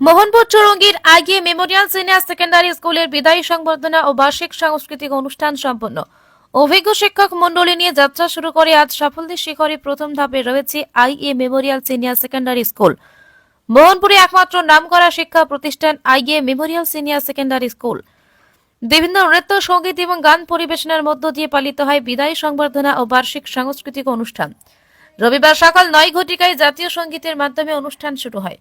মোহনপুর চৌরঙ্গীর IA memorial senior secondary স্কুলের বিদায়ী সংবর্ধনা ও বার্ষিক সাংস্কৃতিক অনুষ্ঠান সম্পন্ন। অভিজ্ঞ শিক্ষক মণ্ডলী নিয়ে যাত্রা শুরু করে আজ সাফল্যের শিখরে প্রথম ধাপে রয়েছে IA memorial senior secondary school. মোহনপুরে একমাত্র নামকরা শিক্ষা প্রতিষ্ঠান IA memorial senior secondary school. বিভিন্ন নৃত্য, সঙ্গীত এবং গান পরিবেশনার মধ্য দিয়ে পালিত হয় বিদায়ী সংবর্ধনা ও বার্ষিক সাংস্কৃতিক অনুষ্ঠান। রবিবার সকাল 9 ঘটিকায় জাতীয় সঙ্গীতের মাধ্যমে অনুষ্ঠান শুরু হয়।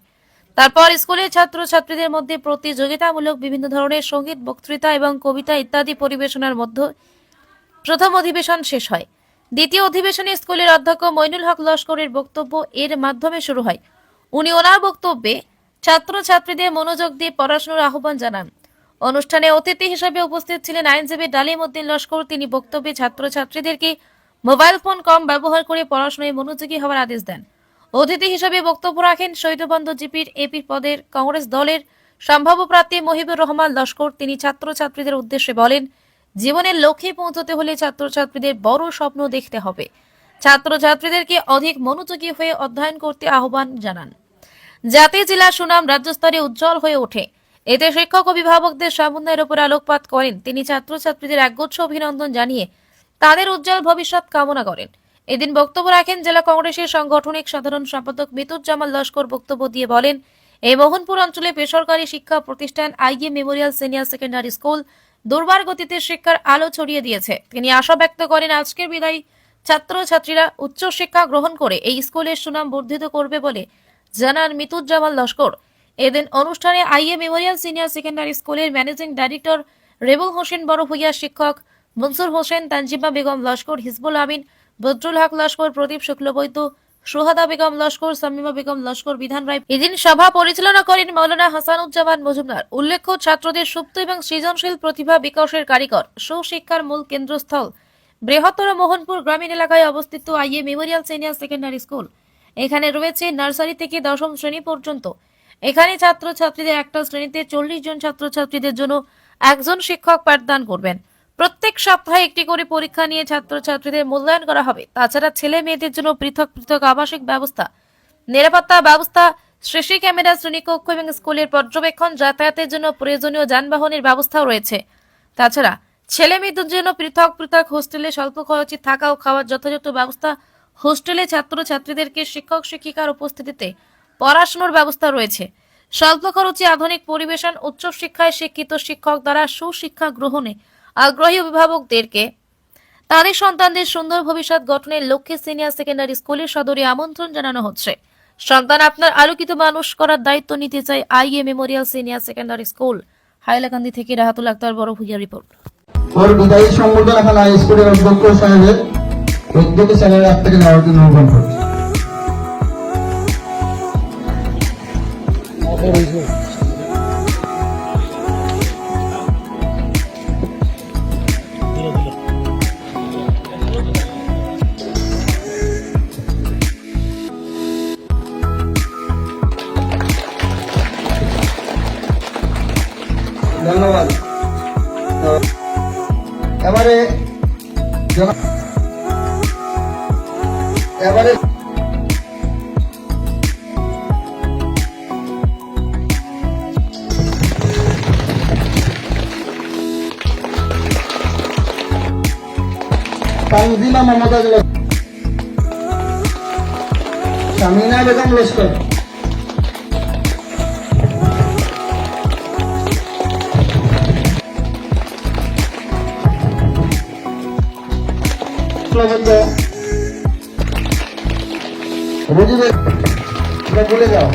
তারপর স্কুলের ছাত্রছাত্রীদের মধ্যে প্রতিযোগিতামূলক বিভিন্ন ধরনের সঙ্গীত, বক্তৃতা এবং কবিতা ইত্যাদি পরিবেশনার মধ্যে প্রথম অধিবেশন শেষ হয়। দ্বিতীয় অধিবেশনে স্কুলের অধ্যক্ষ মইনুল হক লস্করের বক্তব্য এর মাধ্যমে শুরু হয়। উনি ওনার বক্তব্যে ছাত্রছাত্রীদের মনোযোগ দিয়ে পড়াশোনার আহ্বান জানান। অনুষ্ঠানে অতিথি হিসেবে উপস্থিত ছিলেন আইনজীবী ডালিম উদ্দিন লস্কর। তিনি বক্তব্যে ছাত্রছাত্রীদেরকে মোবাইল ফোন কম ব্যবহার করে পড়াশোনায় মনোযোগী হওয়ার আদেশ দেন। অতিথি হিসেবে বক্তব্য রাখেন শহীদবন্ধু জিপির এপি পদের কংগ্রেস দলের সম্ভাব্য প্রার্থী মহিবুর রহমান লস্কর। তিনি ছাত্রছাত্রীদের উদ্দেশ্যে বলেন, জীবনের লক্ষ্যে পৌঁছতে হলে ছাত্রছাত্রীদের বড় স্বপ্ন দেখতে হবে। ছাত্রছাত্রীদেরকে অধিক মনোযোগী হয়ে অধ্যয়ন করতে আহ্বান জানান, যাতে জেলা সুনাম রাজ্যস্তরে উজ্জ্বল হয়ে ওঠে। এতে শিক্ষক অভিভাবকদের সমন্বয়ের উপর আলোকপাত করেন তিনি। ছাত্রছাত্রীদের একগুচ্ছ অভিনন্দন জানিয়ে তাদের উজ্জ্বল ভবিষ্যৎ কামনা করেন। এদিন বক্তব্য রাখেন জেলা কংগ্রেসের সাংগঠনিক সাধারণ সম্পাদক মিতুজ্জামান লস্কর। বক্তব্য দিয়ে বলেন, এই মোহনপুর অঞ্চলে বেসরকারি শিক্ষা প্রতিষ্ঠান IA memorial senior secondary school দুর্বার গতিতে শিক্ষার আলো ছড়িয়ে দিয়েছে। তিনি আশা ব্যক্ত করেন আজকের বিদায়ী ছাত্রছাত্রীরা উচ্চশিক্ষা গ্রহণ করে এই স্কুলের সুনাম বর্ধিত করবে বলে জানান মিতুজ্জামান লস্কর। এদিন অনুষ্ঠানে আইএ মেমোরিয়াল সিনিয়র সেকেন্ডারি স্কুলের ম্যানেজিং ডাইরেক্টর রেবুল হোসেন বড় ভূঁইয়া, শিক্ষক মনসুর হোসেন, তানজিমা বেগম লস্কর, হিজবুল আমিন, বদরুল হক লস্কর, প্রদীপ শুক্লবৈদ্য, সুহাদা বেগম লস্কর, সামিমা বেগম লস্কর বিধান রায় এদিন সভা পরিচালনা করেন মৌলানা হাসানুজ্জামান মজুমদার। উল্লেখ্য, ছাত্রদের সুপ্ত এবং সৃজনশীল প্রতিভা বিকাশের কারিগর, সুশিক্ষার মূল কেন্দ্রস্থল বৃহত্তর মোহনপুর গ্রামীণ এলাকায় অবস্থিত IA memorial senior secondary school. এখানে রয়েছে নার্সারি থেকে 10ম শ্রেণী পর্যন্ত। এখানে ছাত্রছাত্রীদের একটা শ্রেণীতে 40 জন ছাত্রছাত্রীদের জন্য একজন শিক্ষক পাঠদান করবেন। প্রত্যেক সপ্তাহে একটি করে পরীক্ষা নিয়ে ছাত্রছাত্রীদের মূল্যায়ন করা হবে। তাছাড়া ছেলে মেয়েদের জন্য পৃথক পৃথক আবাসিক ব্যবস্থা, নিরাপত্তা ব্যবস্থা, সিসি ক্যামেরা, শ্রেণীকক্ষ এবং স্কুলের পর্যবেক্ষণ, যাতায়াতের জন্য প্রয়োজনীয় যানবাহনের ব্যবস্থাও রয়েছে। তাছাড়া ছেলে মেয়েদের জন্য পৃথক পৃথক হোস্টেলে স্বল্প খরচে থাকা ও খাওয়ার যথাযথ ব্যবস্থা। হোস্টেলে ছাত্রছাত্রীদেরকে শিক্ষক শিক্ষিকার উপস্থিতিতে পড়াশোনার ব্যবস্থা রয়েছে। স্বল্প খরচে আধুনিক পরিবেশন, উচ্চশিক্ষায় শিক্ষিত শিক্ষক দ্বারা সুশিক্ষা গ্রহণে আগ্রহী অভিভাবকদেরকে তাদের সন্তানদের সুন্দর ভবিষ্যৎ গঠনের লক্ষ্যে সিনিয়র সেকেন্ডারি স্কুলের সদরে আমন্ত্রণ জানানো হচ্ছে। সন্তান আপনার আলোকিত মানুষ করার দায়িত্ব নিতে চাই IA memorial senior secondary school. Hailakandi থেকে রাহাতুল আক্তার বড় ভূঁইয়া রিপোর্ট। ওর বিদায়ী সম্বোধন এখন হাই স্কুলের অধ্যক্ষ সাহেবের উদ্যোগে চ্যানেল অ্যাপ থেকে নেওয়ার জন্য আহ্বান করছি। ধন্যবাদ। এবারে তানজিমা মমতাজ সামিনা বেগম লস্কর, ভুলে যাও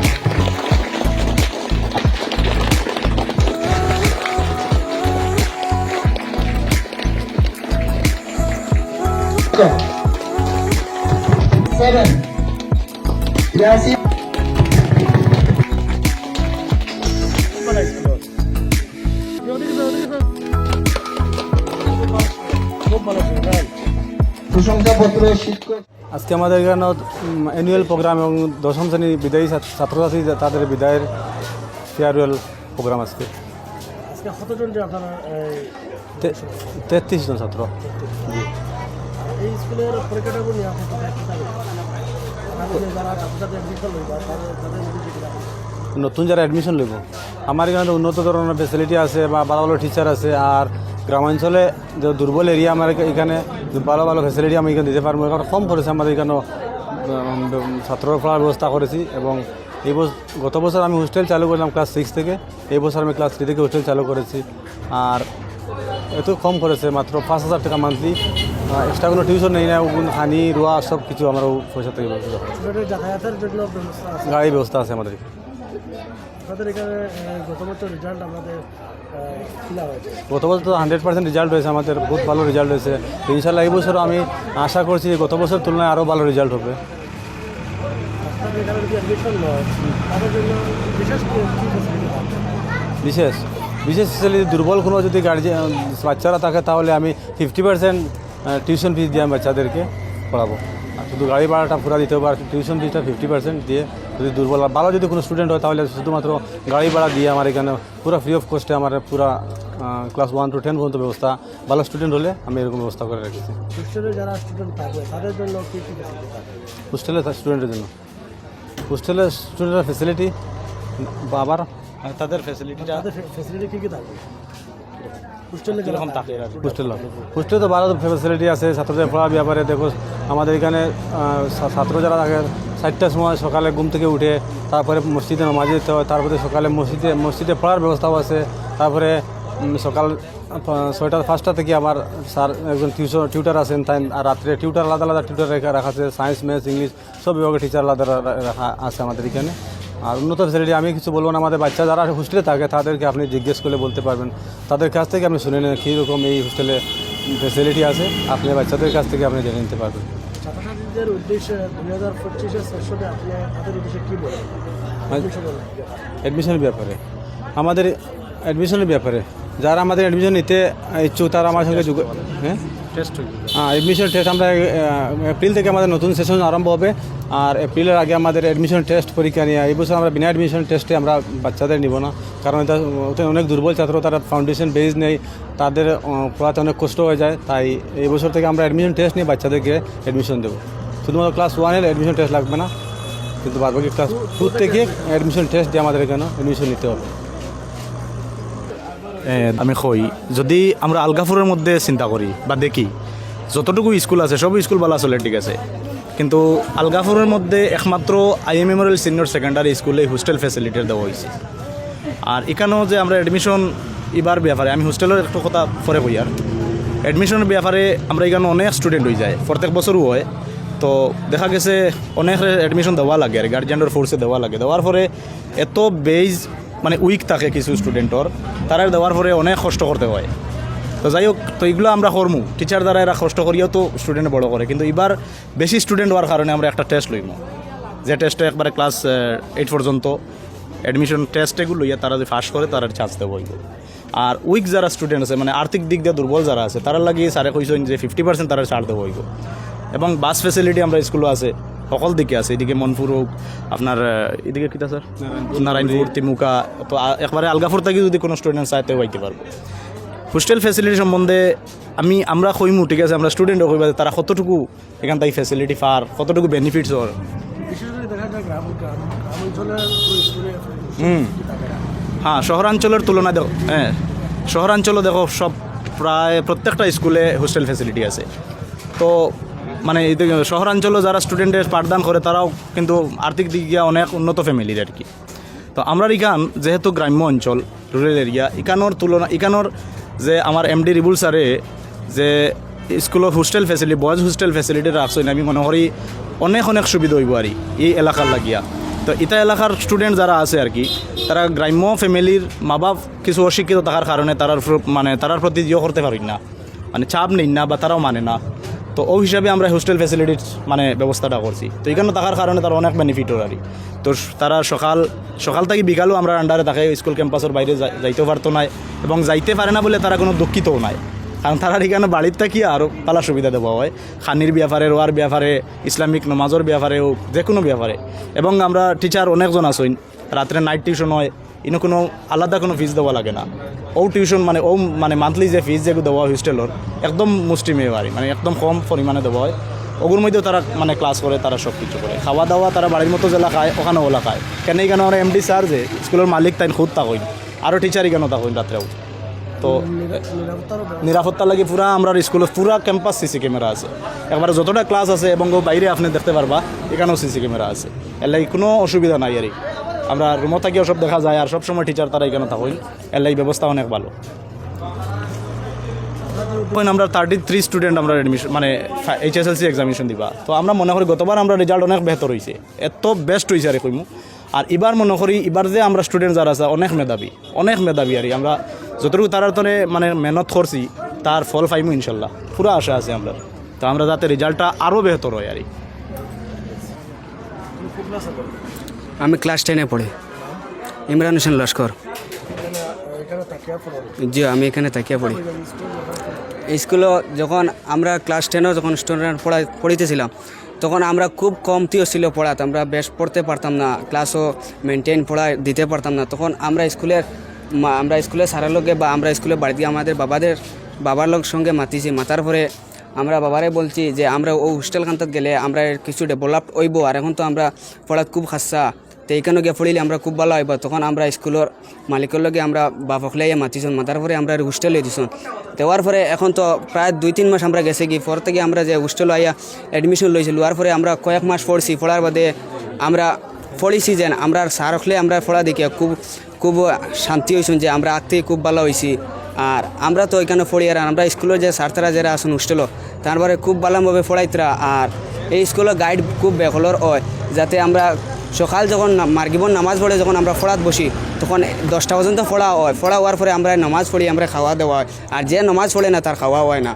সেভেন ইয়াসিন প্রশংসাপত্র শিক্ষক। আজকে আমাদের এখানে অ্যানুয়াল প্রোগ্রাম এবং 10ম শ্রেণীর বিদায়ী ছাত্রছাত্রী তাদের বিদায়ের ফেয়ারওয়েল প্রোগ্রাম আজকে। কতজন যে আপনারা 33 জন ছাত্র। এই স্কুলের পরীক্ষাটা নিয়ে আপনি যারা ছাত্রছাত্রী বিফল হই বা তাদের নতুন যারা অ্যাডমিশন নেব আমার এখানে উন্নত ধরনের ফেসিলিটি আছে বা ভালো ভালো টিচার আছে। আর গ্রামাঞ্চলে যে দুর্বল এরিয়া আমার এখানে ভালো ভালো ফেসিলিটি আমি এখানে দিতে পারবো। কারণ কম করেছে আমাদের এখানেও ছাত্ররা পড়ার ব্যবস্থা করেছি। এবং এই গত বছর আমি হোস্টেল চালু করলাম ক্লাস 6 থেকে, এই বছর আমি ক্লাস 3 থেকে হোস্টেল চালু করেছি। আর এত কম করেছে, মাত্র 5,000 টাকা মান্থলি, এক্সট্রা কোনো টিউশন নেই না, হানি রোয়া সব কিছু আমার পয়সা থেকে স্টুডেন্টের যাতায়াতের জন্য ব্যবস্থা আছে। গাড়ি ব্যবস্থা আছে আমাদের। আপনাদের এখানে গত বছর রেজাল্ট আমাদের খোলা হয়েছে, গত বছর তো 100% রেজাল্ট হয়েছে আমাদের, বহুত ভালো রেজাল্ট হয়েছে। তো ইনশাল্লাহ এই বছরও আমি আশা করছি গত বছর তুলনায় আরও ভালো রেজাল্ট হবে। আপনাদের এখানে যদি অ্যাডমিশন হয় তাদের জন্য বিশেষ কী ফেসিলিটি আছে? বিশেষ ফেসিলিটি দুর্বল কোনো যদি গার্জিয়ান বাচ্চারা থাকে তাহলে আমি 50% টিউশন ফিস দিয়ে আমি বাচ্চাদেরকে পড়াবো। আর শুধু গাড়ি ভাড়াটা পুরা দিতে হবে, আর টিউশন ফিসটা 50% দিয়ে, যদি দুর্বল আর ভালো যদি কোনো স্টুডেন্ট হয় তাহলে শুধুমাত্র গাড়ি ভাড়া দিয়ে আমার এখানে পুরো ফ্রি অফ কস্টে আমার পুরা ক্লাস 1 to 10 পর্যন্ত ব্যবস্থা, ভালো স্টুডেন্ট হলে আমি এরকম ব্যবস্থা করে রেখেছি। হোস্টেলে যারা স্টুডেন্ট থাকবে তাদের জন্য কী কী ফেসিলিটি থাকবে? হোস্টেলের স্টুডেন্টের জন্য হোস্টেলের স্টুডেন্টের ফেসিলিটি আবার তাদের ফেসিলিটিটা তাদের ফেসিলিটি কী কী থাকবে হোস্টেলে যেরকম থাকে? হোস্টেলে তো ভালো ফেসিলিটি আছে। ছাত্রদের পড়ার ব্যাপারে দেখো আমাদের এখানে ছাত্র যারা থাকে 4টার সময় সকালে ঘুম থেকে উঠে তারপরে মসজিদে নামাজ দিতে হয়, তারপরে সকালে মসজিদে পড়ার ব্যবস্থাও আছে। তারপরে সকাল 5টা থেকে আমার স্যার একজন টিউটার আছেন, তাই আর রাত্রে টিউটার আলাদা আলাদা টিউটার রাখা আছে, সায়েন্স ম্যাথস ইংলিশ সব বিভাগের টিচার আলাদা রাখা আছে আমাদের এখানে। আর উন্নত ফেসিলিটি আমি কিছু বলবো না, আমাদের বাচ্চা যারা হোস্টেলে থাকে তাদেরকে আপনি জিজ্ঞেস করলে বলতে পারবেন, তাদের কাছ থেকে আপনি শুনে নেন কীরকম এই হোস্টেলে ফেসিলিটি আছে, আপনি বাচ্চাদের কাছ থেকে আপনি জেনে নিতে পারবেন। ছাত্রছাত্রীদের উদ্দেশ্যে 2025-এর সেশনে আপনি তাদের উদ্দেশ্যে কী বলেন অ্যাডমিশনের ব্যাপারে? আমাদের অ্যাডমিশনের ব্যাপারে যারা আমাদের অ্যাডমিশন নিতে ইচ্ছুক তারা আমার সঙ্গে অ্যাডমিশন টেস্ট আমরা এপ্রিল থেকে আমাদের নতুন সেশন আরম্ভ হবে। আর এপ্রিলের আগে আমাদের অ্যাডমিশন টেস্ট পরীক্ষা নিয়ে, এই বছর আমরা বিনা অ্যাডমিশন টেস্টে আমরা বাচ্চাদের নিব না, কারণ এটা ওতে অনেক দুর্বল ছাত্র, তারা ফাউন্ডেশন বেস নেই, তাদের পড়াতে অনেক কষ্ট হয়ে যায়। তাই এই বছর থেকে আমরা অ্যাডমিশন টেস্ট নিয়ে বাচ্চাদেরকে অ্যাডমিশন দেবো। শুধুমাত্র ক্লাস 1-এর অ্যাডমিশন টেস্ট লাগবে না, কিন্তু বাদবাকি ক্লাস 2 থেকে অ্যাডমিশন টেস্ট দিয়ে আমাদের এখানে অ্যাডমিশন নিতে হবে। আমি কই যদি আমরা আলগাপুরের মধ্যে চিন্তা করি বা দেখি যতটুকু স্কুল আছে সব স্কুল ভালো চলে, ঠিক আছে, কিন্তু আলগাপুরের মধ্যে একমাত্র আইএম মেমোরিয়াল সিনিয়র সেকেন্ডারি স্কুলে হোস্টেল ফ্যাসিলিটি দেওয়া হয়েছে। আর এখানেও যে আমরা অ্যাডমিশন এবার ব্যাপারে আমি হোস্টেলের একটা কথা পরে কই, আর অ্যাডমিশনের ব্যাপারে আমরা এখানে অনেক স্টুডেন্ট হয়ে যায়, প্রত্যেক বছরও হয়। তো দেখা গেছে অনেক অ্যাডমিশন দেওয়া লাগে আর গার্জিয়ানের ফোর্সে দেওয়া লাগে, দেওয়ার পরে এত বেজ মানে উইক থাকে কিছু স্টুডেন্টর, তারা দেওয়ার পরে অনেক কষ্ট করতে হয়। তো যাই হোক, তো এগুলো আমরা করমু, টিচার দ্বারা এরা কষ্ট করিয়াও তো স্টুডেন্ট বড় করে, কিন্তু এবার বেশি স্টুডেন্ট হওয়ার কারণে আমরা একটা টেস্ট লইম, যে টেস্টে একবারে ক্লাস 8 পর্যন্ত অ্যাডমিশন টেস্ট এগুলো লইয়া তারা যে পাস করে তারা চান্স দেবো। আর উইক যারা স্টুডেন্ট আছে, মানে আর্থিক দিক দিয়ে দুর্বল যারা আছে, তারা লাগিয়ে স্যারে কইছেন যে 50% তারা ছাড় দেবো। এবং বাস ফেসিলিটি আমরা স্কুলে আছে, সকল দিকে আছে, এদিকে মনপুর হোক, আপনার এদিকে কিতা স্যার নারায়ণপুর, তিমুকা, তো একবারে আলগাপুর থেকে যদি কোনো স্টুডেন্ট চাইতেও পাইতে পারবো। হোস্টেল ফ্যাসিলিটি সম্বন্ধে আমরা কইমু, ঠিক আছে, আমরা স্টুডেন্টও কইবা তারা কতটুকু এখান থেকে ফ্যাসিলিটি পার, কতটুকু বেনিফিটস ওর। বিশেষ করে দেখা যায় গ্রাম অঞ্চলের স্কুলে হ্যাঁ, শহরাঞ্চলের তুলনায় দেখো, হ্যাঁ শহরাঞ্চলও দেখো সব প্রায় প্রত্যেকটা স্কুলে হোস্টেল ফ্যাসিলিটি আছে। তো মানে শহরাঞ্চলে যারা স্টুডেন্টের পাঠদান করে তারাও কিন্তু আর্থিক দিক দিয়ে অনেক উন্নত ফ্যামিলির আর কি। তো আমরা এখান যেহেতু গ্রাম্য অঞ্চল, রুরাল এরিয়া, এখানোর যে আমার এমডি রিবুল স্যারে যে school of hostel facility, boys hostel facility রাখছেন, আমি মনে করি অনেক সুবিধা হইব আর এই এলাকার লাগিয়া। তো এটা এলাকার স্টুডেন্ট যারা আছে আর কি, তারা গ্রাম্য ফ্যামিলির মা বাপ কিছু অশিক্ষিত থাকার কারণে তারার প্রতি ইয়ে করতে পারি না, মানে চাপ নেই না বা তারাও মানে না। তো ওই হিসাবে আমরা হোস্টেল ফ্যাসিলিটির মানে ব্যবস্থাটা করছি। তো এখানে থাকার কারণে তারা অনেক বেনিফিটও আর তো তারা সকাল থেকে বিকালও আমরা আন্ডারে থাকে, স্কুল ক্যাম্পাসের বাইরে যাইতেও পারতো না, এবং যাইতে পারে না বলে তারা কোনো দুঃখিতও নাই, কারণ তারা এখানে বাড়ির থাকিয়ে আরও পালা সুবিধা দেওয়া হয়, খানির ব্যাপারে, রোয়ার ব্যাপারে, ইসলামিক নমাজের ব্যাপারেও, যে কোনো ব্যাপারে। এবং আমরা টিচার অনেকজন আসইন, রাত্রে নাইট টিউশন হয়, কোনো আলাদা কোনো ফিস দেওয়া লাগে না। টিউশন মানে মান্থলি যে ফিস যেগুলো দেওয়া হয় হোস্টেলের একদম মুষ্টিমেয় আর মানে একদম কম পরিমাণে দেওয়া হয়। ওগুর মধ্যেও তারা মানে ক্লাস করে, তারা সব কিছু করে। খাওয়া দাওয়া তারা বাড়ির মতো জেলা খায়, ওখানে ওলা খায়। কেন কেন আমরা এমডি স্যার যে স্কুলের মালিক তাই খুদ তা হইন, আরও টিচারই কেন তা হইন রাত্রেও। তো নিরাপত্তা লাগে পুরা আমরা স্কুলে পুরা ক্যাম্পাস সিসি ক্যামেরা আছে, একবারে যতটা ক্লাস আছে এবং বাইরে আপনি দেখতে পারবা এখানেও সিসি ক্যামেরা আছে। এর লাগে কোনো অসুবিধা নাই আর আমরা রুমও থাকিও সব দেখা যায়, আর সবসময় টিচার তারা এখানে থাকুন, এর লাগে ব্যবস্থা অনেক ভালো। আমরা 33 স্টুডেন্ট আমরা এডমিশন মানে HSLC এক্সামিনেশন দিবা। তো আমরা মনে করি গতবার আমরা রেজাল্ট অনেক বেহতর হয়েছে, এত বেস্ট হয়েছে আর কইমু। আর এবার মনে করি এবার যে আমরা স্টুডেন্ট যারা আছে অনেক মেধাবী আর আমরা যতটুকু তারা তো মানে মেহনত করছি তার ফল পাইমু ইনশাল্লাহ, পুরো আশা আছে আমরা। তো আমরা যাতে রেজাল্টটা আরও বেহতর হয় আর আমি ক্লাস 10-এ পড়ি। ইমরান হোসেন লস্কর। জি, আমি এখানে তাকিয়া পড়ি। স্কুলে যখন আমরা ক্লাস 10-ও যখন স্টুডেন্ট পড়িতেছিলাম তখন আমরা খুব কমতিও ছিল পড়াতে, আমরা বেশ পড়তে পারতাম না, ক্লাসও মেনটেন পড়া দিতে পারতাম না। তখন আমরা স্কুলের স্যারের লোকে বা আমরা স্কুলে বাড়িতে আমাদের বাবার লোক সঙ্গে মাতার পরে আমরা বাবারে বলছি যে আমরা ও হোস্টেল খান্তাত গেলে আমরা কিছু ডেভেলপ হইব, আর এখন তো আমরা পড়াত খুব খাসা, তো এইখানে গিয়ে পড়িলে আমরা খুব ভালো হইব। তখন আমরা স্কুলের মালিকের লগে আমরা বাপকলে মাতার পরে আমরা হোস্টেলে দিছন। দেওয়ার পরে এখন তো প্রায় 2-3 মাস আমরা গেছে কি পর থেকে আমরা যে হোস্টেলে আইয়া অ্যাডমিশন লইছিল, আর পরে আমরা কয়েক মাস পড়ছি। পড়ার বাদে আমরা পড়িছি যেন আমরা স্যার হলে আমরা পড়া দেখি খুব শান্তি হয়েছেন যে আমরা আগ থেকে খুব ভালো হয়েছি। আর আমরা তো ওইখানে পড়ি, আর আমরা স্কুলের যে স্যারতারা যারা আসুন হোস্টেলও তারপরে খুব ভালোভাবে পড়াইতরা। আর এই স্কুলের গাইড খুব বেহলর হয়, যাতে আমরা সকাল যখন মার্গিবন নামাজ পড়ে যখন আমরা পড়াত বসি তখন 10টা পর্যন্ত পড়া হওয়ার পরে আমরা নামাজ পড়ি, আমরা খাওয়া দেওয়া হয়। আর যে নামাজ পড়ে না তার খাওয়া হয় না।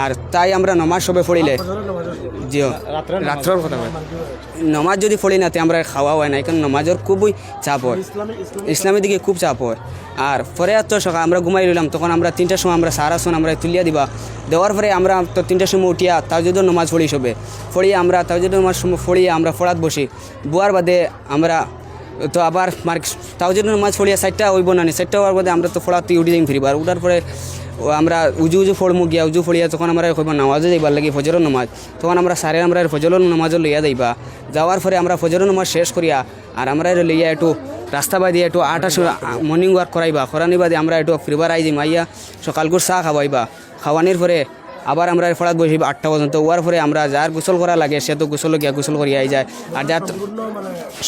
আর তাই আমরা নামাজ সবে পড়িলে জিও রাত্রের কথা হয়, নামাজ যদি পড়ি না তে আমরা খাওয়া হয় না, এখানে নামাজের খুবই চাপ হয়, ইসলামের দিকে খুব চাপ হয়। আর পরে তো সকাল আমরা ঘুমাই রইলাম, তখন আমরা 3টার সময় আমরা সারা আসুন আমরা তুলিয়া দেওয়ার পরে আমরা তো 3টার সময় উঠিয়া তাওজুদের নামাজ পড়ি সবে পড়িয়া আমরা তাওজুদের নামাজ পড়িয়া আমরা পড়াত বসি। বুয়ার বাদে আমরা তো আবার তাওজুদের নামাজ পড়িয়া 4টা হইব না, 4টা হওয়ার বাদে আমরা তো পড়াতে উঠি যাই ফিরিবার। উঠার পরে আমরা উজু পড়মু গিয়া উজু পড়িয়া তখন আমরা কইব নামাজে যাইবার লাগি ফজরের নামাজ, তখন আমরা সারে আমরা ফজরের নামাজও লইয়া যাইবা। যাওয়ার পরে আমরা ফজরের নামাজ শেষ করিয়া আর আমরা লইয়া একটু রাস্তা বাই দিয়ে একটু 8টা মর্নিং ওয়াক করানি বাদে আমরা একটু ফিরবার আই যাই মাইয়া সকালকুর চা খাওয়াইবা। খাওয়ানির পরে আবার আমরা পড়াত বসিব 8টা পর্যন্ত। ওয়ার পরে আমরা যার গোসল করা লাগে সে তো গোসল গিয়া গোসল করিয়া আই যায়, আর যার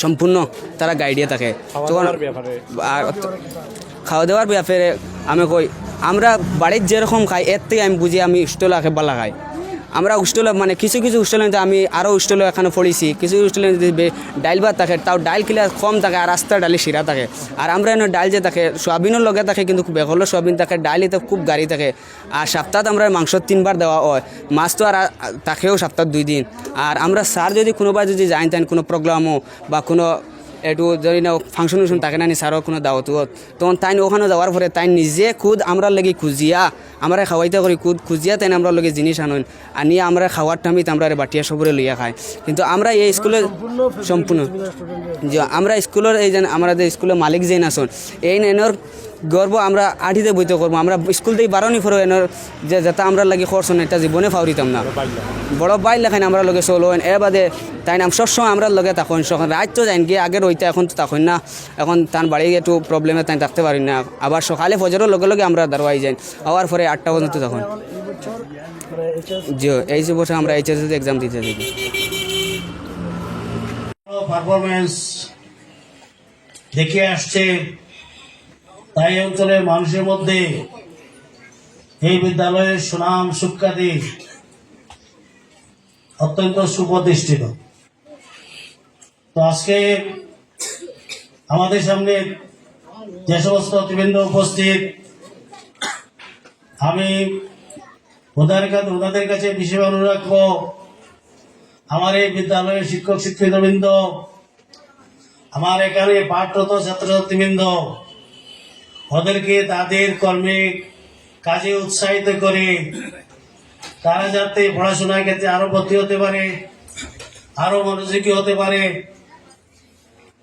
সম্পূর্ণ তারা গাইডে থাকে। তখন খাওয়া দাওয়ার ব্যাপারে আমি কই আমরা বাড়ির যেরকম খাই এর থেকে আমি বুঝি আমি হোস্টেলে আগে বালা খাই। আমরা হোস্টেলে মানে কিছু হোস্টেলে আমি আরও হোস্টেলে এখানে পড়েছি, কিছু হোস্টেলে যদি ডাইল ভাত থাকে তাও ডাইল কিলা কম থাকে আর রাস্তার ডালি শিরা থাকে। আর আমরা এনে ডাইল যে থাকে সোয়াবিনের লগে থাকে, কিন্তু বেহলো সোয়াবিন থাকে, ডাইলে তো খুব গাড়ি থাকে। আর সপ্তাহে আমরা মাংস 3বার দেওয়া হয়, মাছ তো আর তাকেও সপ্তাহে 2 দিন। আর আমরা স্যার যদি কোনোবার যদি যাই তাই কোনো প্রোগ্রামও বা কোনো একটু যদি না ফাংশন থাকে না স্যারও কোনো দাওয়াত, তখন তাই ওখানে যাওয়ার পরে তাই নিজে খুদ আমরা লাগি খুঁজিয়া আমরা খাওয়াইতে করি খুঁজিয়া তাই আমরা লগে জিনিস আনুন আনিয়ে আমরা খাওয়ার টাইমিতে আমরা বাটিয়া সবরে লইয়া খাই। কিন্তু আমরা এই স্কুলে সম্পূর্ণ যে আমরা স্কুলের এই যে আমাদের স্কুলের মালিক যেন আসুন এই এনর গর্ব আমরা আঠিতে বইতে করবো। আমরা স্কুল থেকে বারণই ফেরো এনর যে যাতে আমরা লাগি খরচ এটা জীবনে ফাউরিতাম না, বড় বাইর লেখান আমরা লগে চলো এ বাদে তাই নাম সবসময় আমরা লগে তখন সখন রাত তো যাই গিয়ে আগের ওইটা এখন তো তখন না, এখন তার বাড়ি একটু প্রবলেমে তাই থাকতে পারি না। আবার সকালে ফজরের লগে আমরা দাঁড়াই যাই হওয়ার পরে 8টা পর্যন্ত তখন জি এই যে বছর আমরা HSLC এক্সাম দিতে দেখি। পারফরমেন্স দেখে আসছে, তাই অঞ্চলের মানুষের মধ্যে এই বিদ্যালয়ের সুনাম সুখ্যাতি অত্যন্ত সুপ্রতিষ্ঠিত। তো আজকে আমাদের সামনে যে সমস্ত অতিবৃন্দ উপস্থিত, আমি ওনাদের কাছে বিশেষ অনুরোধ রাখবো আমার এই বিদ্যালয়ের শিক্ষক শিক্ষিতবৃন্দ, আমার এখানে পাঠরত ছাত্রছাত্রীবৃন্দ, ওদেরকে তাদের কর্মে কাজে উৎসাহিত করে তারা যাতে পড়াশোনার ক্ষেত্রে আরো ভর্তি হতে পারে, আরো মনোযোগী হতে পারে।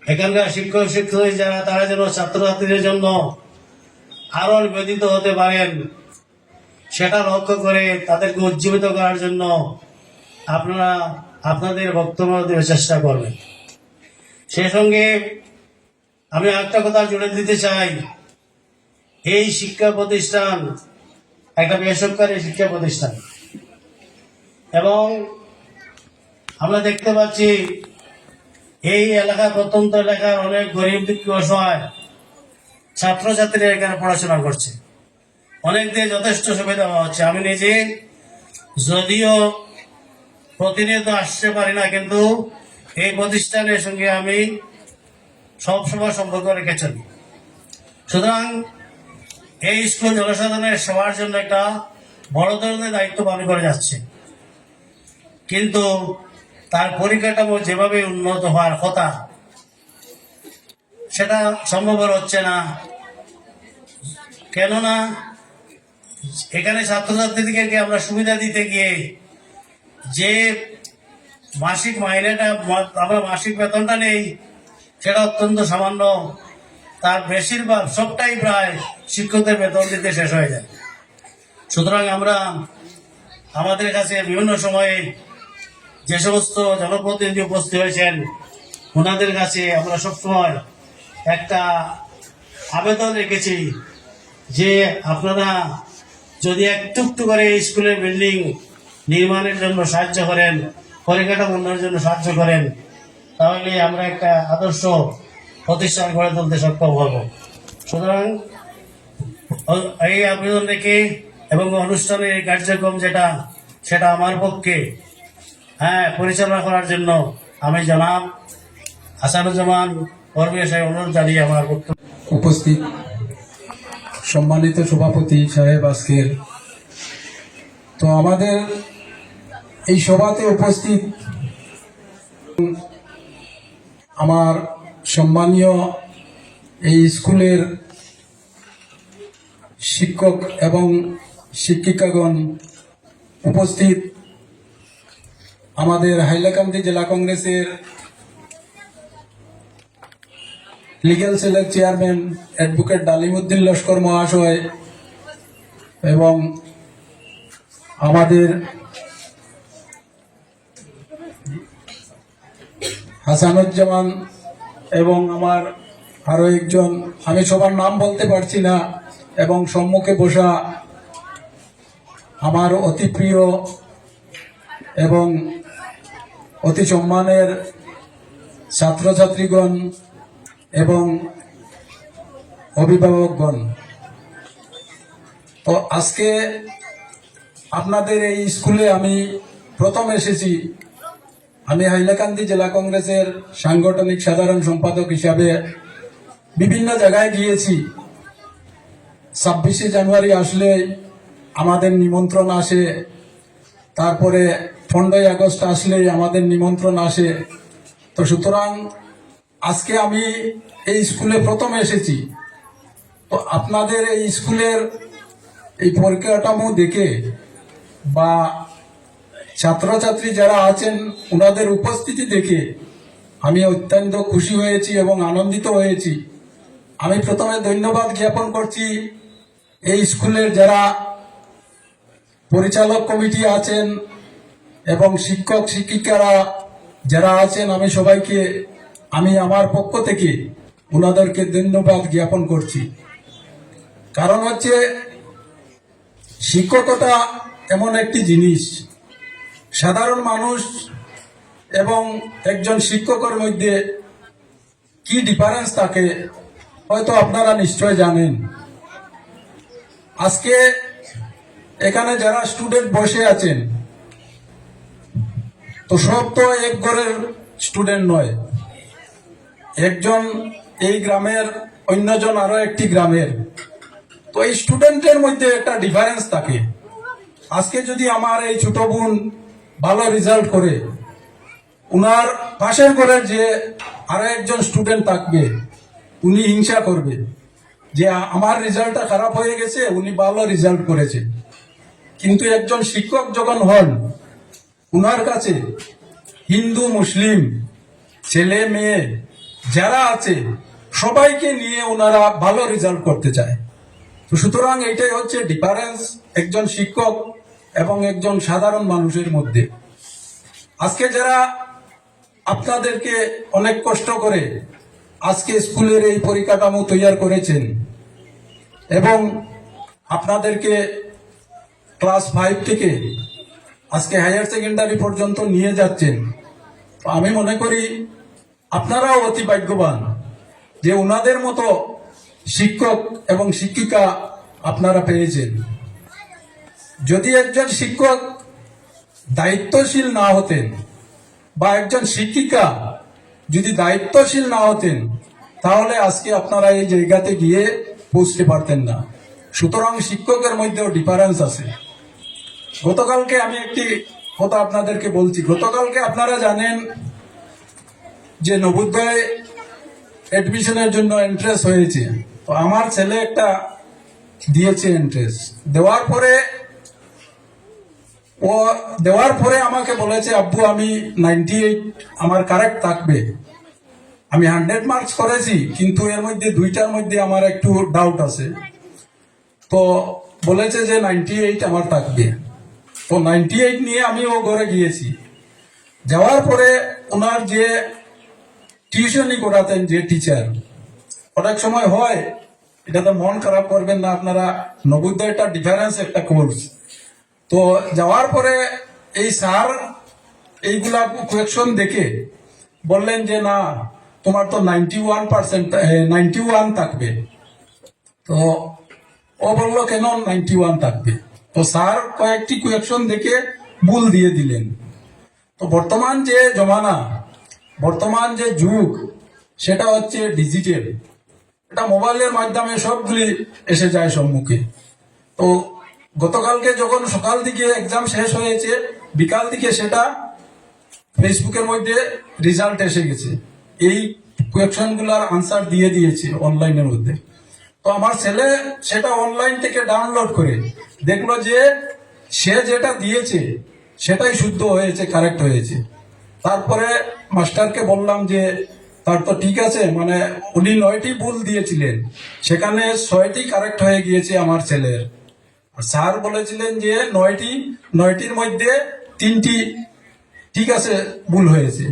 এখানকার শিক্ষক শিক্ষক যারা তারা যেন ছাত্রছাত্রীদের জন্য আরো নিবেদিত হতে পারেন, সেটা লক্ষ্য করে তাদেরকে উজ্জীবিত করার জন্য আপনারা আপনাদের বক্তব্য দেওয়ার চেষ্টা করবেন। সেই সঙ্গে আমি একটা কথা জুড়ে দিতে চাই, এই শিক্ষা প্রতিষ্ঠান একটা বেসরকারি শিক্ষা প্রতিষ্ঠান এবং আমরা দেখতে পাচ্ছি এই এলাকা, প্রত্যন্ত এলাকার অনেক গরিব দুঃখী অসহায় ছাত্রছাত্রীরা এখানে পড়াশোনা করছে, অনেকদের যথেষ্ট সুবিধা পাওয়া হচ্ছে। আমি নিজে যদিও প্রতিনিয়ত আসতে পারি না, কিন্তু এই প্রতিষ্ঠানের সঙ্গে আমি সবসময় সম্পর্ক রেখে চলি। সুতরাং এই স্কুল জনসাধারণের সবার জন্য একটা বড় ধরনের দায়িত্ব পালন করে যাচ্ছে, কিন্তু তার পরিকাঠামো যেভাবে উন্নত হওয়ার কথা সেটা সম্ভব হচ্ছে না। কেননা এখানে ছাত্রছাত্রীদেরকে আমরা সুবিধা দিতে গিয়ে যে মাসিক মাইনেটা, আমরা মাসিক বেতনটা নেই, সেটা অত্যন্ত সামান্য, তার বেশিরভাগ সবটাই প্রায় শিক্ষকদের বেতন দিতে শেষ হয়ে যায়। সুতরাং আমরা আমাদের কাছে বিভিন্ন সময়ে যে সমস্ত জনপ্রতিনিধি উপস্থিত হয়েছেন ওনাদের কাছে আমরা সবসময় একটা আবেদন রেখেছি যে আপনারা যদি একটু করে স্কুলের বিল্ডিং নির্মাণের জন্য সাহায্য করেন, পরিকাঠামো উন্নয়নের জন্য সাহায্য করেন, তাহলে আমরা একটা আদর্শ প্রতিষ্ঠান গড়ে তুলতে সক্ষম হব। সুতরাং এই আবেদন রেখে এবং অনুষ্ঠানের এই কার্যক্রম সেটা আমার পক্ষে পরিচালনা করার জন্য আমি জনাব হাসানুজ্জামান কর্মী সাহেব অনুরোধ জানিয়ে আমার বক্তব্য। উপস্থিত সম্মানিত সভাপতি সাহেব, আজকের তো আমাদের এই সভাতে উপস্থিত আমার সম্মানীয় এই স্কুলের শিক্ষক এবং শিক্ষিকাগণ, উপস্থিত আমাদের হাইলাকান্দি জেলা কংগ্রেসের লিগ্যাল সেলের চেয়ারম্যান অ্যাডভোকেট ডালিমউদ্দিন লস্কর মহাশয় এবং আমাদের হাসানুজ্জামান এবং আমার আরো একজন, আমি সবার নাম বলতে পারছি না, এবং সম্মুখে বসা আমার অতি প্রিয় এবং অতি সম্মানের ছাত্রছাত্রীগণ এবং অভিভাবকগণ। তো আজকে আপনাদের এই স্কুলে আমি প্রথম এসেছি। আমি হাইলাকান্দি জেলা কংগ্রেসের সাংগঠনিক সাধারণ সম্পাদক হিসাবে বিভিন্ন জায়গায় গিয়েছি। 26শে জানুয়ারি আসলে আমাদের নিমন্ত্রণ আসে, তারপরে 15ই আগস্ট আসলে আমাদের নিমন্ত্রণ আসে। তো সুতরাং আজকে আমি এই স্কুলে প্রথম এসেছি। তো আপনাদের এই স্কুলের এই পরিকাঠামো দেখে বা ছাত্রছাত্রী যারা আছেন ওনাদের উপস্থিতি দেখে আমি অত্যন্ত খুশি হয়েছি এবং আনন্দিত হয়েছি। আমি প্রথমে ধন্যবাদ জ্ঞাপন করছি এই স্কুলের যারা পরিচালক কমিটি আছেন এবং শিক্ষক শিক্ষিকারা যারা আছেন, আমি সবাইকে আমি আমার পক্ষ থেকে ওনাদেরকে ধন্যবাদ জ্ঞাপন করছি। কারণ হচ্ছে শিক্ষকতা এমন একটি জিনিস, সাধারণ মানুষ এবং একজন শিক্ষকের মধ্যে কি ডিফারেন্স থাকে হয়তো আপনারা নিশ্চয় জানেন। আজকে এখানে যারা স্টুডেন্ট বসে আছেন, তো সব তো এক ঘরের স্টুডেন্ট নয়। একজন এই গ্রামের, অন্যজন আরো একটি গ্রামের। তো এই স্টুডেন্টের মধ্যে একটা ডিফারেন্স থাকে। আজকে যদি আমার এই ছোট বোন ভালো রেজাল্ট করে, উনার পাশের ঘরের যে আরো একজন স্টুডেন্ট থাকবে উনি হিংসা করবে যে আমার রেজাল্টটা খারাপ হয়ে গেছে, উনি ভালো রেজাল্ট করেছে। কিন্তু একজন শিক্ষক যখন হন, উনার কাছে হিন্দু মুসলিম ছেলে মেয়ে যারা আছে সবাইকে নিয়ে ওনারা ভালো রেজাল্ট করতে চায়। তো সুতরাং এটাই হচ্ছে ডিফারেন্স একজন শিক্ষক এবং একজন সাধারণ মানুষের মধ্যে। আজকে যারা আপনাদেরকে অনেক কষ্ট করে আজকে স্কুলের এই পরিকাঠামো তৈরি করেছেন এবং আপনাদেরকে ক্লাস 5 থেকে আজকে হায়ার সেকেন্ডারি পর্যন্ত নিয়ে যাচ্ছেন, তো আমি মনে করি আপনারাও অতি ভাগ্যবান যে ওনাদের মতো শিক্ষক এবং শিক্ষিকা আপনারা পেয়েছেন। যদি একজন শিক্ষক দায়িত্বশীল না হতেন বা একজন শিক্ষিকা যদি দায়িত্বশীল না হতেন তাহলে আজকে আপনারা এই জায়গাতে গিয়ে পৌঁছতে পারতেন না। সুতরাং শিক্ষকের মধ্যেও ডিফারেন্স আছে। গতকালকে আমি একটি কথা আপনাদেরকে বলছি। গতকালকে আপনারা জানেন যে নবোদয় এডমিশনের জন্য এন্ট্রেন্স হয়েছে, তো আমার ছেলে একটা দিয়েছে এন্ট্রেন্স দেওয়ার পরে আমাকে বলেছে, আব্বু আমি 98 আমার কারেক্ট থাকবে। আমি 100 মার্কস করেছি, কিন্তু এর মধ্যে দুইটার মধ্যে আমার একটু ডাউট আছে। তো বলেছে যে 98 আমার থাকবে। তো 98 নিয়ে আমি ও ঘরে গিয়েছি। যাওয়ার পরে ওনার যে টিউশনই করাতেন যে টিচার, অনেক সময় হয়, এটাতে মন খারাপ করবেন না আপনারা, নবোদয়টা ডিফারেন্স একটা কোর্স। তো যাওয়ার পরে এই স্যার এইগুলা কোয়েকশন দেখে বললেন যে না, তোমার তো 91 থাকবে। তো ও বললো কেন 91 থাকবে? তো স্যার কয়েকটি কোয়েকশন দেখে ভুল দিয়ে দিলেন। তো বর্তমান যে জমানা, বর্তমান যে যুগ, সেটা হচ্ছে ডিজিটাল। এটা মোবাইলের মাধ্যমে সবগুলি এসে যায় সম্মুখে। তো গতকালকে যখন সকাল দিকে এক্সাম শেষ হয়েছে, বিকাল দিকে সেটা ফেসবুকের মধ্যে রেজাল্ট এসে গেছে। এই কোয়েকশন গুলার আনসার দিয়ে দিয়েছে অনলাইনের মধ্যে। তো আমার ছেলে সেটা অনলাইন থেকে ডাউনলোড করে দেখলো যে সে যেটা দিয়েছে সেটাই শুদ্ধ হয়েছে, কারেক্ট হয়েছে। তারপরে মাস্টারকে বললাম যে তার তো ঠিক আছে, মানে উনি 9টি ভুল দিয়েছিলেন, সেখানে 6টি কারেক্ট হয়ে গিয়েছে আমার ছেলের। স্যার বলেছিলেন যে 9টির মধ্যে 3টি ঠিক আছে, ভুল হয়েছে।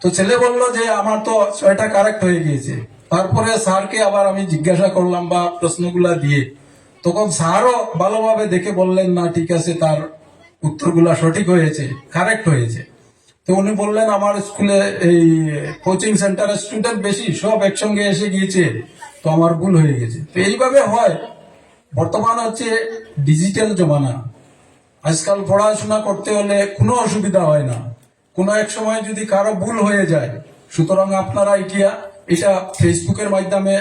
তো ছেলে বলল যে আমার তো 6টা কারেক্ট হয়ে গিয়েছে। তারপরে স্যারকে আবার আমি জিজ্ঞাসা করলাম বা প্রশ্নগুলা দিয়ে, তখন স্যারও ভালোভাবে দেখে বললেন না ঠিক আছে, তার উত্তরগুলা সঠিক হয়েছে, কারেক্ট হয়েছে। তো উনি বললেন আমার স্কুলে এই কোচিং সেন্টারের স্টুডেন্ট বেশি, সব একসঙ্গে এসে গিয়েছে, তো আমার ভুল হয়ে গেছে। তো এইভাবে হয়। বর্তমান হচ্ছে ডিজিটাল জমানা। আজকাল পড়াশোনা করতে হলে কোনো অসুবিধা হয় না, কোনো এক সময় যদি কারো ভুল হয়ে যায়। সুতরাং আপনারা এটা ফেসবুকের মাধ্যমে,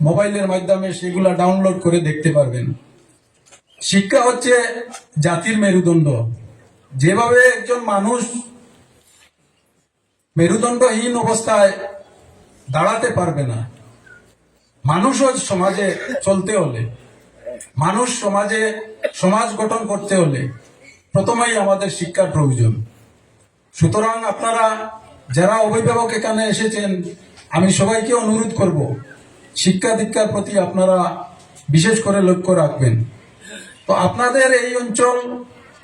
মোবাইলের মাধ্যমে সেগুলা ডাউনলোড করে দেখতে পারবেন। শিক্ষা হচ্ছে জাতির মেরুদণ্ড। যেভাবে একজন মানুষ মেরুদণ্ডহীন অবস্থায় দাঁড়াতে পারবে না, মানুষও সমাজে চলতে হলে, সমাজ গঠন করতে হলে প্রথমেই আমাদের শিক্ষার প্রয়োজন। সুতরাং আপনারা যারা অভিভাবক এখানে এসেছেন, আমি সবাইকে অনুরোধ করব, শিক্ষা দীক্ষার প্রতি আপনারা বিশেষ করে লক্ষ্য রাখবেন। তো আপনাদের এই অঞ্চল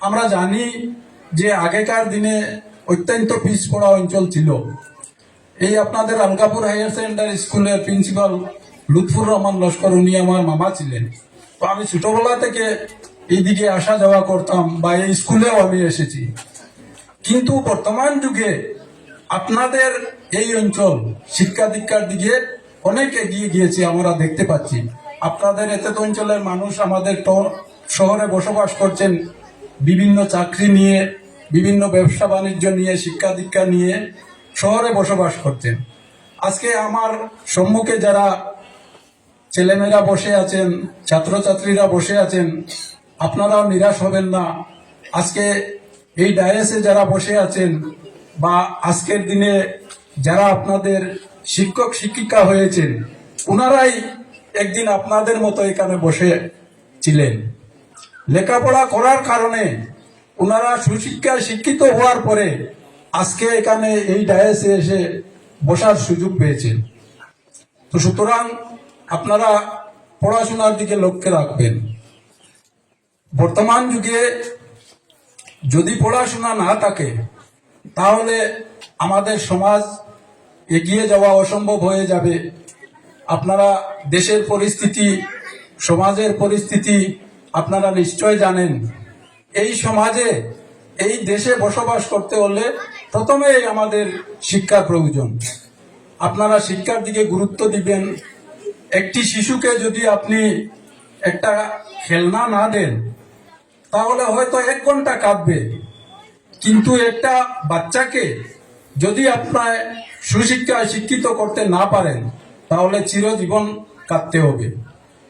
আমরা জানি যে আগেকার দিনে অত্যন্ত পিছপড়া অঞ্চল ছিল। এই আপনাদের আলগাপুর হায়ার সেকেন্ডারি স্কুলের প্রিন্সিপাল লুৎফুর রহমান লস্কর, উনি আমার মামা ছিলেন। তো আমি ছোটবেলা থেকে এইদিকে আসা যাওয়া করতাম, বা এই স্কুলেও আমি এসেছি। কিন্তু বর্তমান যুগে আপনাদের এই অঞ্চল শিক্ষা দীক্ষার দিকে অনেক এগিয়ে গিয়েছে, আমরা দেখতে পাচ্ছি। আপনাদের এত অঞ্চলের মানুষ আমাদের শহরে বসবাস করছেন, বিভিন্ন চাকরি নিয়ে, বিভিন্ন ব্যবসা বাণিজ্য নিয়ে, শিক্ষা দীক্ষা নিয়ে শহরে বসবাস করছেন। আজকে আমার সম্মুখে যারা ছেলেমেয়েরা বসে আছেন, ছাত্রছাত্রীরা বসে আছেন, আপনারাও নিরাশ হবেন না। আজকে এই ডায়াসে যারা বসে আছেন, বা আজকের দিনে যারা আপনাদের শিক্ষক শিক্ষিকা হয়েছেন, ওনারাই একদিন আপনাদের মতো এখানে বসে ছিলেন। লেখাপড়া করার কারণে ওনারা সুশিক্ষায় শিক্ষিত হওয়ার পরে আজকে এখানে এই ডায়াসে এসে বসার সুযোগ পেয়েছেন। তো সুতরাং আপনারা পড়াশোনার দিকে লক্ষ্য রাখবেন। বর্তমান যুগে যদি পড়াশোনা না থাকে তাহলে আমাদের সমাজ এগিয়ে যাওয়া অসম্ভব হয়ে যাবে। আপনারা দেশের পরিস্থিতি, সমাজের পরিস্থিতি আপনারা নিশ্চয় জানেন। এই সমাজে, এই দেশে বসবাস করতে হলে প্রথমেই আমাদের শিক্ষার প্রয়োজন। আপনারা শিক্ষার দিকে গুরুত্ব দিবেন। একটি শিশুকে যদি আপনি একটা খেলনা না দেন, তাহলে হয়তো 1 ঘন্টা কাঁদবে, কিন্তু একটা বাচ্চাকে যদি আপনার সুশিক্ষায় শিক্ষিত করতে না পারেন, তাহলে চিরজীবন কাঁদতে হবে।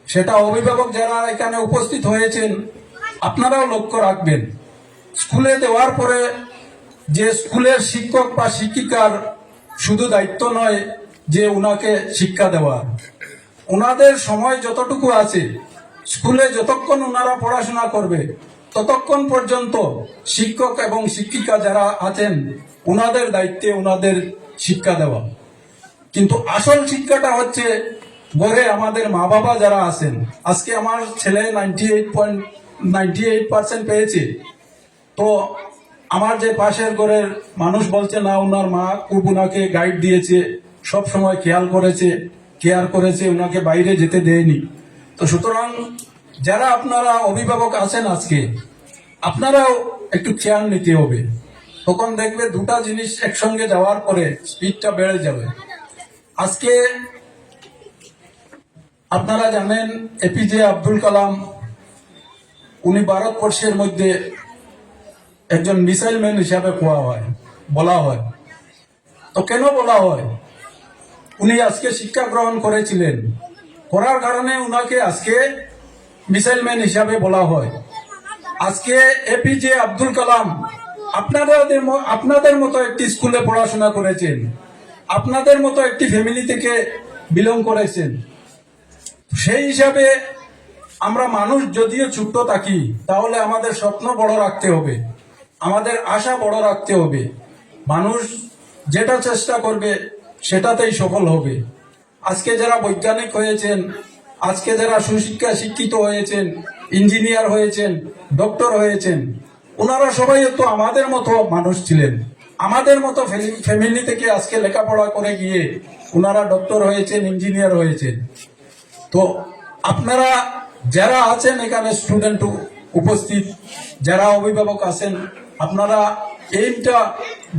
সেটা অভিভাবক যারা এখানে উপস্থিত হয়েছেন, আপনারাও লক্ষ্য রাখবেন। স্কুলে দেওয়ার পরে যে স্কুলের শিক্ষক বা শিক্ষিকার শুধু দায়িত্ব নয় যে উনাকে শিক্ষা দেওয়ার, ওনাদের সময় যতটুকু আছে স্কুলে যতক্ষণ ওনারা পড়াশোনা করবে ততক্ষণ পর্যন্ত শিক্ষক এবং শিক্ষিকা যারা আছেন ওনাদের দায়িত্বে ওনাদের শিক্ষা দেওয়া। কিন্তু আসল শিক্ষাটা হচ্ছে ঘরে আমাদের মা বাবা যারা আছেন। আজকে আমার ছেলে 98% পেয়েছে, তো আমার যে পাশের ঘরের মানুষ বলছে না, ওনার মা খুব ওনাকে গাইড দিয়েছে, সব সময় কেয়ার করেছে, ওনাকে বাইরে যেতে দেয়নি। তো সুতরাং যারা আপনারা অভিভাবক আছেন আজকে, আপনারাও একটু খেয়াল নিতে হবে। তখন দেখবে দুটা জিনিস একসঙ্গে যাওয়ার পরে স্পিডটা বেড়ে যাবে। আজকে আপনারা জানেন এপিজে আব্দুল কালাম, উনি ভারতবর্ষের মধ্যে একজন মিসাইল ম্যান হিসাবে বলা হয়। তো কেন বলা হয়? উনি আজকে শিক্ষা গ্রহণ করেছিলেন, করার কারণে উনাকে আজকে মিসাইল ম্যান হিসাবে বলা হয়। আজকে এপিজে আব্দুল কালাম আপনাদের মতো একটি স্কুলে পড়াশোনা করেছেন, আপনাদের মতো একটি ফ্যামিলি থেকে বিলং করেছেন। সেই হিসাবে আমরা মানুষ যদিও ছোট্ট থাকি, তাহলে আমাদের স্বপ্ন বড় রাখতে হবে, আমাদের আশা বড় রাখতে হবে। মানুষ যেটা চেষ্টা করবে সেটাতেই সফল হবে। আজকে যারা বৈজ্ঞানিক হয়েছেন, আজকে যারা সুশিক্ষা শিক্ষিত হয়েছেন, ইঞ্জিনিয়ার হয়েছেন, ডক্টর হয়েছেন, ওনারা সবাই তো আমাদের মতো মানুষ ছিলেন। আমাদের মতো ফ্যামিলি থেকে আজকে লেখাপড়া করে গিয়ে ওনারা ডক্টর হয়েছেন, ইঞ্জিনিয়ার হয়েছেন। তো আপনারা যারা আছেন এখানে, স্টুডেন্ট উপস্থিত যারা অভিভাবক আছেন, আপনারা এইমটা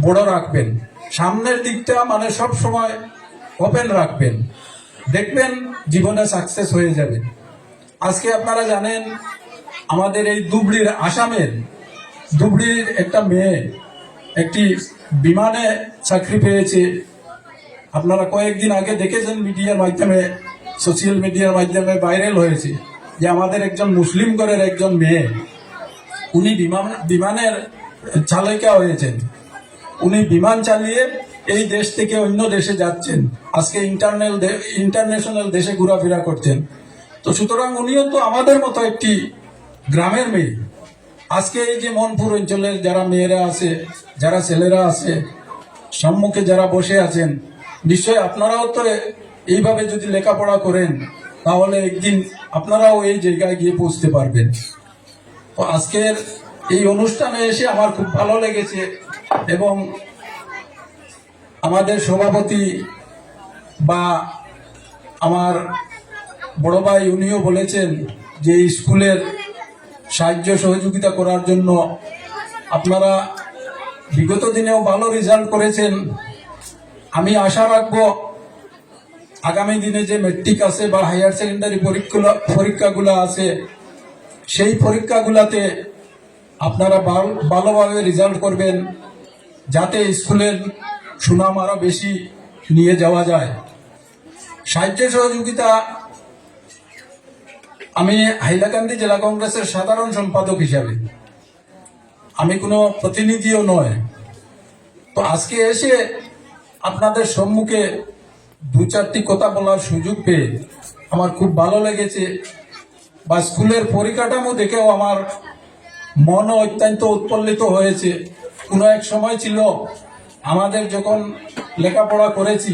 বড় রাখবেন, সামনের দিকটা মানে সব সময় ওপেন রাখবেন, দেখবেন জীবনে সাকসেস হয়ে যাবে। আজকে আপনারা জানেন আমাদের এই ধুবড়ির, আসামের ধুবড়ির একটা মেয়ে একটি বিমানে চাকরি পেয়েছে। আপনারা কয়েকদিন আগে দেখেছেন মিডিয়ার মাধ্যমে, সোশ্যাল মিডিয়ার মাধ্যমে ভাইরাল হয়েছে যে আমাদের একজন মুসলিম ঘরের একজন মেয়ে, উনি বিমানের চালকা হয়েছেন। উনি বিমান চালিয়ে এই দেশ থেকে অন্য দেশে যাচ্ছেন, আজকে ইন্টারন্যাশনাল দেশে ঘোরাফেরা করছেন। তো সুতরাং উনিও তো আমাদের মতো একটি গ্রামের মেয়ে। আজকে এই যে মনপুর অঞ্চলের যারা মেয়েরা আছে, যারা ছেলেরা আছে, সম্মুখে যারা বসে আছেন, নিশ্চয় আপনারাও তো এইভাবে যদি লেখাপড়া করেন, তাহলে একদিন আপনারাও এই জায়গায় গিয়ে পৌঁছতে পারবেন। তো আজকের এই অনুষ্ঠানে এসে আমার খুব ভালো লেগেছে, এবং আমাদের সভাপতি বা আমার বড় ভাই উনিও বলেছেন যে স্কুলের সাহায্য সহযোগিতা করার জন্য। আপনারা বিগত দিনেও ভালো রেজাল্ট করেছেন। আমি আশা রাখবো আগামী দিনে যে ম্যাট্রিক আছে বা হায়ার সেকেন্ডারি পরীক্ষাগুলো আছে, সেই পরীক্ষাগুলোতে আপনারা ভালোভাবে রেজাল্ট করবেন, যাতে স্কুলের সুনাম আরো বেশি নিয়ে যাওয়া যায়। সাহায্য সহযোগিতা, আমি হাইলাকান্দি জেলা কংগ্রেসের সাধারণ সম্পাদক হিসাবে, আমি কোনো প্রতিনিধিও নয়। তো আজকে এসে আপনাদের সম্মুখে 2-4টি কথা বলার সুযোগ পেয়ে আমার খুব ভালো লেগেছে। বা স্কুলের পরিকাঠামো দেখেও আমার মনও অত্যন্ত উৎফুল্লিত হয়েছে। কোনো এক সময় ছিল আমাদের যখন লেখাপড়া করেছি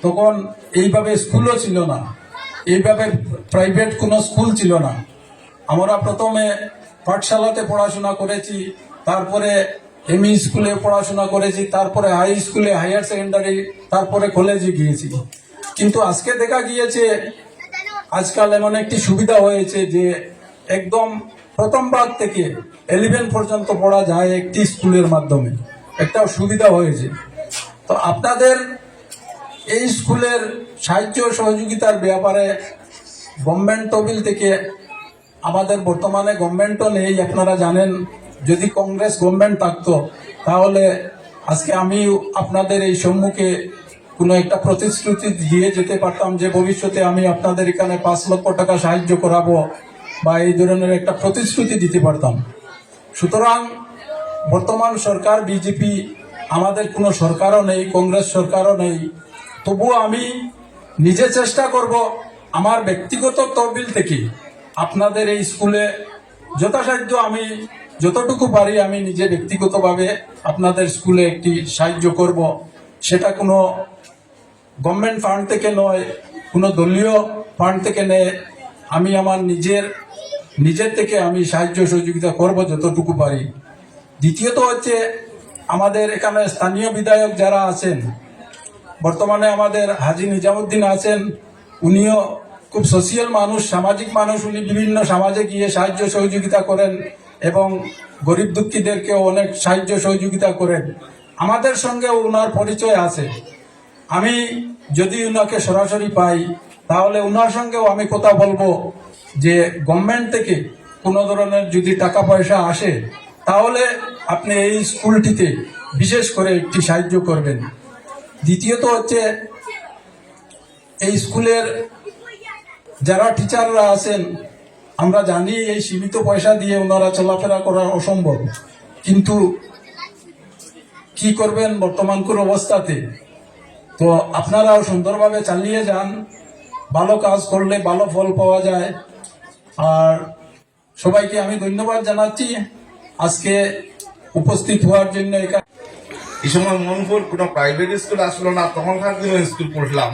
তখন এইভাবে স্কুলও ছিল না, এইভাবে প্রাইভেট কোনো স্কুল ছিল না। আমরা প্রথমে পাঠশালাতে পড়াশোনা করেছি, তারপরে এমই স্কুলে পড়াশোনা করেছি, তারপরে হাই স্কুলে, হায়ার সেকেন্ডারি, তারপরে কলেজে গিয়েছি। কিন্তু আজকে দেখা গিয়েছে আজকাল এমন একটি সুবিধা হয়েছে যে একদম প্রথম ভাগ থেকে 11 পর্যন্ত পড়া যায় একটি স্কুলের মাধ্যমে, একটা সুবিধা হয়েছে। তো আপনাদের এই স্কুলের সাহায্য সহযোগিতার ব্যাপারে গভর্নমেন্ট তহবিল থেকে, আমাদের বর্তমানে গভর্নমেন্টও নেই আপনারা জানেন, যদি কংগ্রেস গভর্নমেন্ট থাকতো তাহলে আজকে আমি আপনাদের এই সম্মুখে কোনো একটা প্রতিশ্রুতি দিয়ে যেতে পারতাম যে ভবিষ্যতে আমি আপনাদের এখানে 5 লক্ষ টাকা সাহায্য করাবো বা এই ধরনের একটা প্রতিশ্রুতি দিতে পারতাম। সুতরাং বর্তমান সরকার বিজেপি, আমাদের কোনো সরকারও নেই, কংগ্রেস সরকারও নেই, তবুও আমি নিজে চেষ্টা করব আমার ব্যক্তিগত তহবিল থেকে আপনাদের এই স্কুলে যথাসাধ্য আমি যতটুকু পারি আমি নিজে ব্যক্তিগতভাবে আপনাদের স্কুলে একটি সাহায্য করব। সেটা কোনো গভর্নমেন্ট ফান্ড থেকে নয়, কোনো দলীয় ফান্ড থেকে নেয়, আমি আমার নিজের থেকে আমি সাহায্য সহযোগিতা করব যতটুকু পারি। দ্বিতীয়ত হচ্ছে আমাদের এখানে স্থানীয় বিধায়ক যারা আছেন, বর্তমানে আমাদের হাজী নিজামুদ্দিন আছেন, উনিও খুব সোশিয়াল মানুষ, সামাজিক মানুষ, উনি বিভিন্ন সমাজে গিয়ে সাহায্য সহযোগিতা করেন এবং গরিব দুঃখীদেরকেও অনেক সাহায্য সহযোগিতা করেন। আমাদের সঙ্গে ওনার পরিচয় আছে, আমি যদি ওনাকে সরাসরি পাই তাহলে ওনার সঙ্গেও আমি কথা বলবো যে গভর্নমেন্ট থেকে কোনো ধরনের যদি টাকা পয়সা আসে তাহলে আপনি এই স্কুলটিতে বিশেষ করে একটি সাহায্য করবেন। দ্বিতীয়ত হচ্ছে এই স্কুলের যারা টিচাররা আছেন, আমরা জানি এই সীমিত পয়সা দিয়ে ওনারা চলাফেরা করা অসম্ভব, কিন্তু কি করবেন বর্তমান কোন অবস্থাতে। তো আপনারাও সুন্দরভাবে চালিয়ে যান, ভালো কাজ করলে ভালো ফল পাওয়া যায়। আর সবাইকে আমি ধন্যবাদ জানাচ্ছি আজকে উপস্থিত হওয়ার জন্য। এই সময় মনপুর কোনো প্রাইভেট স্কুল আসলো না, তখনকার দিনের স্কুল পড়লাম।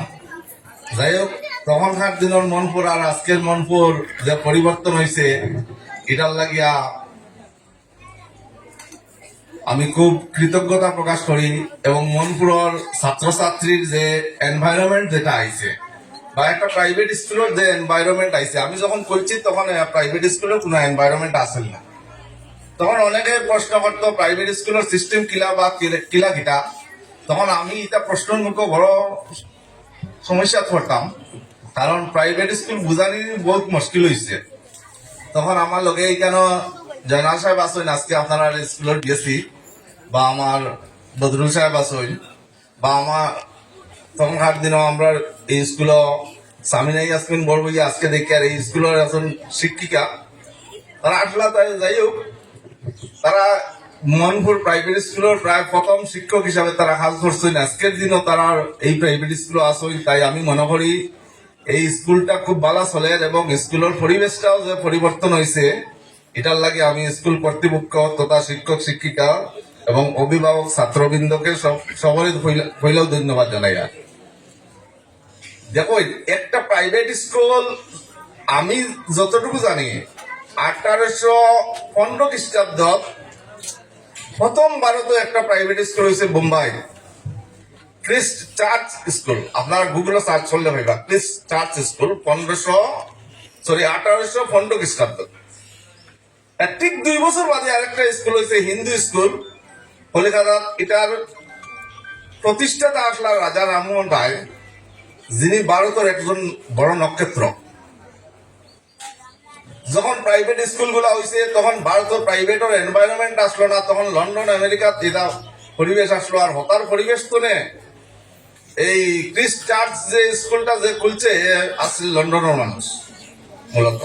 যাই হোক, তখনকার দিনের মনপুর আর আজকের মনপুর যে পরিবর্তন হয়েছে, এটার লাগিয়া আমি খুব কৃতজ্ঞতা প্রকাশ করি। এবং মনপুরের ছাত্রছাত্রীর যে এনভায়রনমেন্ট যেটা আইছে বা একটা প্রাইভেট স্কুলের যে এনভায়রনমেন্ট আইছে, আমি যখন করছি তখন প্রাইভেট স্কুলের কোনো এনভায়রনমেন্ট আসেন না। তখন অনেকে প্রশ্ন করতো প্রাইভেট স্কুলের সিস্টেম কিলা বা কিলা কিটা, তখন আমি এটা প্রশ্নের মুখে বড় সমস্যা করতাম, কারণ প্রাইভেট স্কুল বুঝানি বহুত মুশকিল হয়েছে। তখন আমার লগে এখানে জয়নাল সাহেব আসেন, আজকে আপনারা স্কুলের গেছি, বা আমার বদরুল সাহেব আসেন, বা আমার তখনকার দিনও আমরা এই স্কুল সামিনা ইয়াসমিন বলবই আজকে দেখি আর এই স্কুলের একজন শিক্ষিকা, তারা আসলে যাই হোক, তারা মনপুর প্রাইভেট স্কুলের প্রায় প্রথম শিক্ষক হিসাবে তারা কাজ করছেন। আজকের দিনও তারা এই প্রাইভেট স্কুলে আসেন। তাই আমি মনে করি এই স্কুলটা খুব ভালো চলে এবং স্কুলের পরিবেশটাও যে পরিবর্তন হয়েছে, এটার লাগে আমি স্কুল কর্তৃপক্ষ তথা শিক্ষক শিক্ষিকা এবং অভিভাবক ছাত্রবৃন্দকে সকলের হইলেও ধন্যবাদ জানাই। আর দেখো, একটা প্রাইভেট স্কুল আমি যতটুকু জানি 1815 খ্রিস্টাব্দ প্রথম ভারতে একটা প্রাইভেট স্কুল হয়েছে বোম্বাই, ক্রিস্ট চার্চ স্কুল। আপনার গুগলে সার্চ করলে ভাইবা ক্রিস্ট চার্চ স্কুল 1815 খ্রিস্টাব্দ। ঠিক 2 বছর বাদে আরেকটা স্কুল হয়েছে হিন্দু স্কুল কলিকাতার। এটার প্রতিষ্ঠাতা আসলা রাজা রামমোহন রায়, যিনি ভারতের একজন বড় নক্ষত্র। যখন প্রাইভেট স্কুলগুলো হয়েছে তখন ভারতের প্রাইভেটের এনভায়রনমেন্ট আসলো না, তখন লন্ডন আমেরিকার যেটা পরিবেশ আসলো। আর হতার পরিবেশ তো নে এই ক্রিস্ট চার্চ যে স্কুলটা যে খুলছে আসলে লন্ডনের মানুষ মূলত।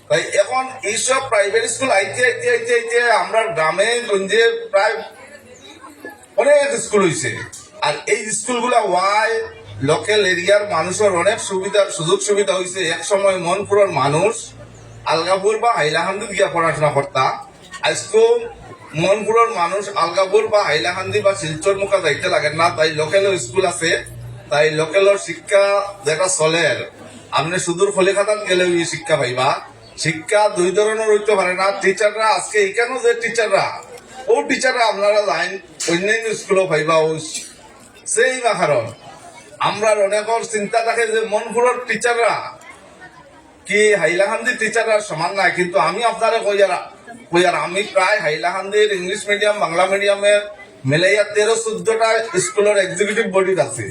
তাই এখন এইসব প্রাইভেট স্কুল আইতে আইতে আইতে আইতে আমরা গ্রামে গঞ্জে প্রায় অনেক স্কুল হয়েছে। আর এই স্কুলগুলা ওয়াই লোকাল এরিয়ার মানুষের অনেক সুযোগ সুবিধা হয়েছে। এক সময় মনপুরের মানুষ আলগাপুর বা হাইলাকান্দি গিয়া পড়াশোনা করতা, আজকেও মনপুরের মানুষ আলগাপুর বা হাইলাকান্দি বা শিলচর মুখা যাইতে লাগে না। তাই লোকালের স্কুল আছে, তাই লোকালের শিক্ষা যেটা চলে, আপনি সুদূর কলিকাতাত গেলেও এই শিক্ষা পাইবা। শিক্ষা 2 ধরনের হইতে পারে না। টিচাররা আজকে এখানে যে টিচাররা ও টিচাররা আপনারা লাইন অন্যান্য স্কুলও পাইবা ও সেই কারণ আমরা অনেকের চিন্তা থাকে যে মনপুরের টিচাররা কি হাইলাকান্দির টিচাররা সমান নাই, কিন্তু আমি আপনারা কইয়ার আমি প্রায় হাইলাকান্দির ইংলিশ মিডিয়াম বাংলা মিডিয়ামের মিলাইয়া 13-14টা স্কুলের এক্সিকিউটিভ বডিত আছে।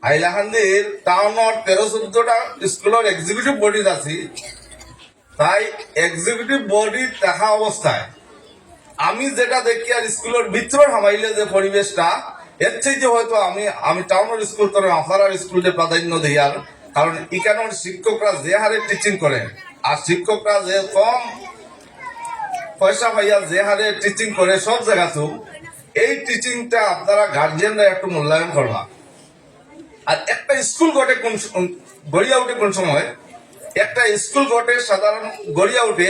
হাইলাকান্দির টাউনের 13-14টা স্কুলের এক্সিকিউটিভ বডিত আছে। তাই এক্সিকিউটিভ বডি দেখা অবস্থায় আমি যেটা দেখি আর স্কুলের ভিতর হামাইলে যে পরিবেশটা এর চাইতে হয়তো আমি টাউনের স্কুল করে আপনারা স্কুলে প্রাধান্য দিই। আর কারণ এখানের শিক্ষকরা যে হারে টিচিং করেন আর শিক্ষকরা যে কম পয়সা পাইয়া যে হারে টিচিং করে সব জায়গাতে, এই টিচিংটা আপনারা গার্জিয়ানরা একটু মূল্যায়ন করবা। আর একটা স্কুল গড়িয়া উঠে কোন সময়, একটা স্কুল গড়ে সাধারণ গড়িয়া উঠে